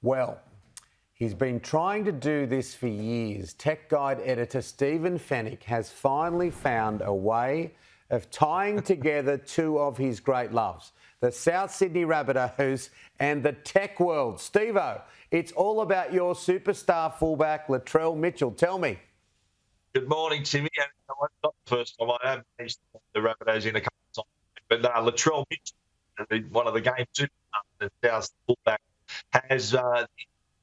Well, he's been trying to do this for years. Tech Guide editor Stephen Fenech has finally found a way of tying together two of his great loves, the South Sydney Rabbitohs and the tech world. Steve-O, it's all about your superstar fullback, Latrell Mitchell. Tell me. Good morning, Timmy. And not the first time I have faced the Rabbitohs in a couple of times, but Latrell Mitchell, one of the game's superstars, the South fullback, has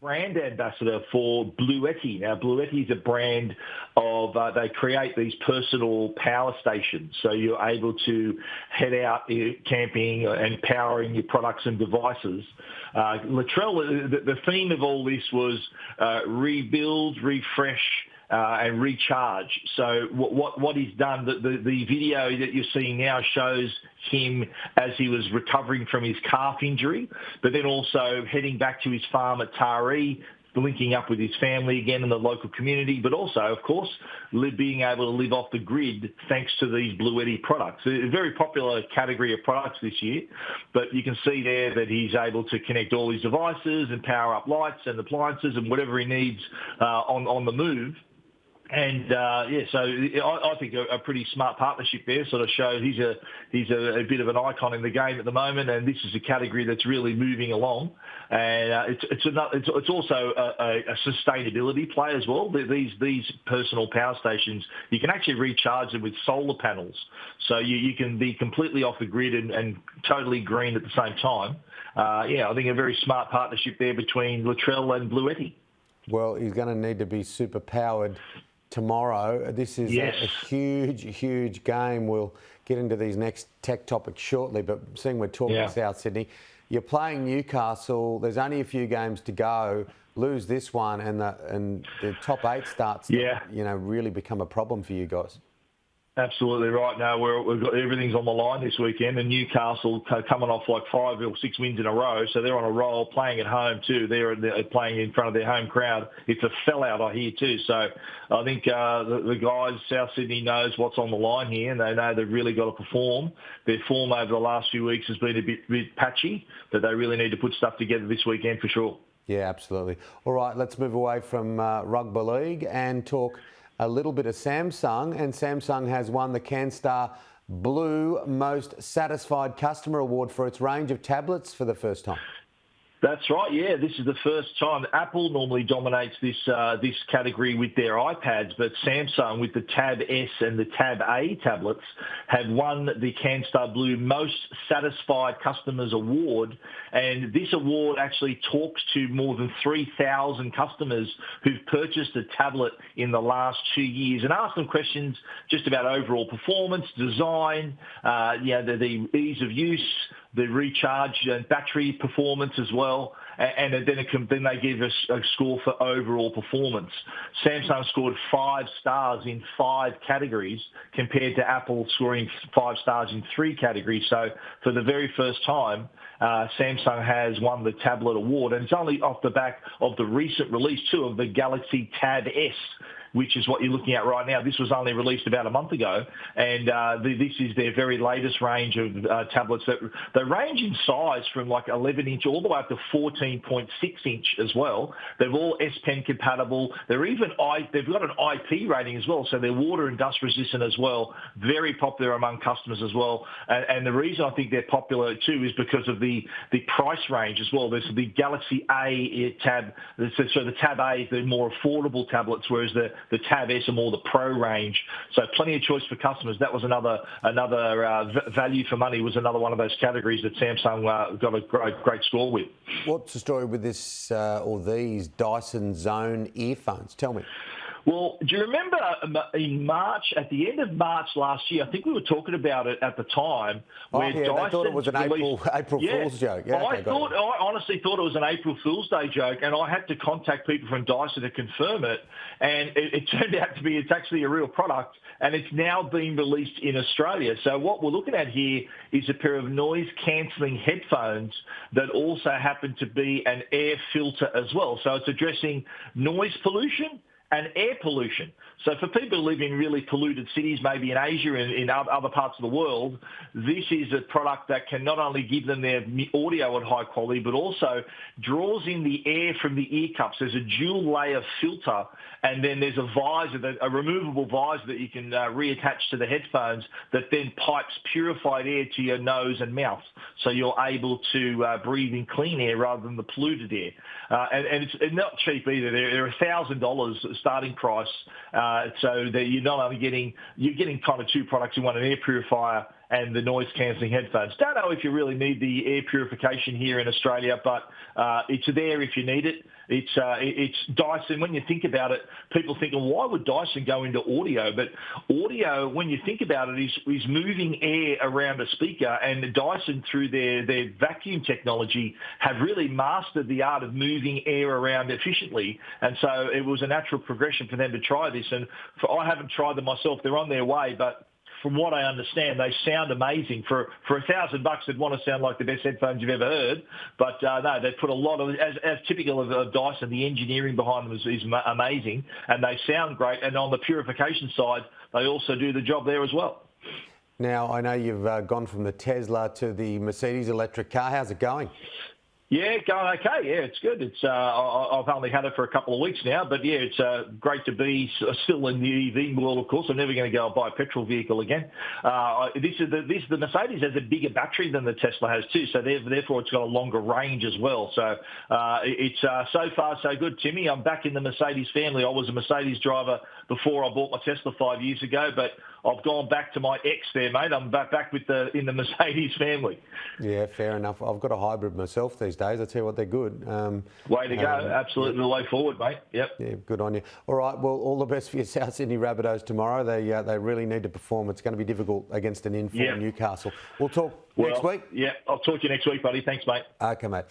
brand ambassador for Bluetti. Now, Bluetti is a brand of, they create these personal power stations. So you're able to head out camping and powering your products and devices. Latrell, the theme of all this was rebuild, refresh, and recharge. So what he's done, the video that you're seeing now shows him as he was recovering from his calf injury, but then also heading back to his farm at Taree, linking up with his family again in the local community, but also, of course, being able to live off the grid thanks to these Bluetti products. A very popular category of products this year, but you can see there that he's able to connect all his devices and power up lights and appliances and whatever he needs on the move. And so I think a pretty smart partnership there. Sort of shows he's a bit of an icon in the game at the moment, and this is a category that's really moving along. And it's also a sustainability play as well. These personal power stations, you can actually recharge them with solar panels, so you can be completely off the grid and totally green at the same time. I think a very smart partnership there between Latrell and Bluetti. Well, he's going to need to be super powered tomorrow. This is a huge game. We'll get into these next tech topics shortly, but seeing we're talking South Sydney, you're playing Newcastle. There's only a few games to go. Lose this one, and the top 8 starts to, really become a problem for you guys. Absolutely right. Now we've got everything's on the line this weekend, and Newcastle coming off like 5 or 6 wins in a row, so they're on a roll. Playing at home too. They're playing in front of their home crowd. It's a sellout, I hear too. So I think the guys, South Sydney knows what's on the line here, and they know they've really got to perform. Their form over the last few weeks has been a bit patchy, but they really need to put stuff together this weekend for sure. Yeah, absolutely. All right, let's move away from Rugby League and talk a little bit of Samsung, and Samsung has won the CanStar Blue Most Satisfied Customer Award for its range of tablets for the first time. That's right, yeah. This is the first time. Apple normally dominates this category with their iPads, but Samsung, with the Tab S and the Tab A tablets, have won the CanStar Blue Most Satisfied Customers Award. And this award actually talks to more than 3,000 customers who've purchased a tablet in the last 2 years and asked them questions just about overall performance, design, the ease of use, the recharge and battery performance as well, and then they give us a score for overall performance. Samsung scored 5 stars in 5 categories compared to Apple scoring 5 stars in 3 categories. So for the very first time, Samsung has won the tablet award, and it's only off the back of the recent release too of the Galaxy Tab S, which is what you're looking at right now. This was only released about a month ago, and this is their very latest range of tablets that they range in size from like 11-inch all the way up to 14.6-inch as well. They're all S Pen compatible. They've got an IP rating as well, so they're water and dust resistant as well. Very popular among customers as well. And the reason I think they're popular too is because of the price range as well. There's the Galaxy A tab. So the Tab A is the more affordable tablets, whereas the Tab S are more the Pro range. So plenty of choice for customers. That was another value for money, was another one of those categories that Samsung got a great score with. What's the story with this or these Dyson Zone earphones? Tell me. Well, do you remember in March, at the end of March last year, I think we were talking about it at the time, where Dyson, they thought it was an April Fool's joke. Yeah, I honestly thought it was an April Fool's Day joke, and I had to contact people from Dyson to confirm it, and it turned out to be it's actually a real product, and it's now being released in Australia. So what we're looking at here is a pair of noise-cancelling headphones that also happen to be an air filter as well. So it's addressing noise pollution and air pollution. So for people who live in really polluted cities, maybe in Asia and in other parts of the world, this is a product that can not only give them their audio at high quality, but also draws in the air from the ear cups. There's a dual layer filter, and then there's a visor, a removable visor that you can reattach to the headphones that then pipes purified air to your nose and mouth. So you're able to breathe in clean air rather than the polluted air. And it's not cheap either. They're $1,000 starting price. So that you're not only getting kind of two products in one, an air purifier and the noise cancelling headphones. Don't know if you really need the air purification here in Australia, but it's there if you need it. It's Dyson. When you think about it, people think, well, why would Dyson go into audio? But audio, when you think about it, is moving air around a speaker, and Dyson, through their vacuum technology, have really mastered the art of moving air around efficiently. And so it was a natural progression for them to try this. And I haven't tried them myself. They're on their way, but from what I understand, they sound amazing. For $1,000, they'd want to sound like the best headphones you've ever heard. But no, they put a lot of, as typical of Dyson, the engineering behind them is amazing, and they sound great. And on the purification side, they also do the job there as well. Now, I know you've gone from the Tesla to the Mercedes electric car. How's it going? Yeah, going okay. Yeah, it's good. It's I've only had it for a couple of weeks now, but yeah, it's great to be still in the EV world. Of course, I'm never going to go and buy a petrol vehicle again. The Mercedes has a bigger battery than the Tesla has too, so therefore it's got a longer range as well. So it's so far so good, Timmy. I'm back in the Mercedes family. I was a Mercedes driver before I bought my Tesla 5 years ago, but I've gone back to my ex there, mate. I'm back in the Mercedes family. Yeah, fair enough. I've got a hybrid myself these days. I tell you what, they're good. Way to go. Absolutely the way forward, mate. Yep. Yeah, good on you. All right, well, all the best for your South Sydney Rabbitohs tomorrow. They really need to perform. It's going to be difficult against an in-form Newcastle. We'll talk next week. Yeah, I'll talk to you next week, buddy. Thanks, mate. Okay, mate.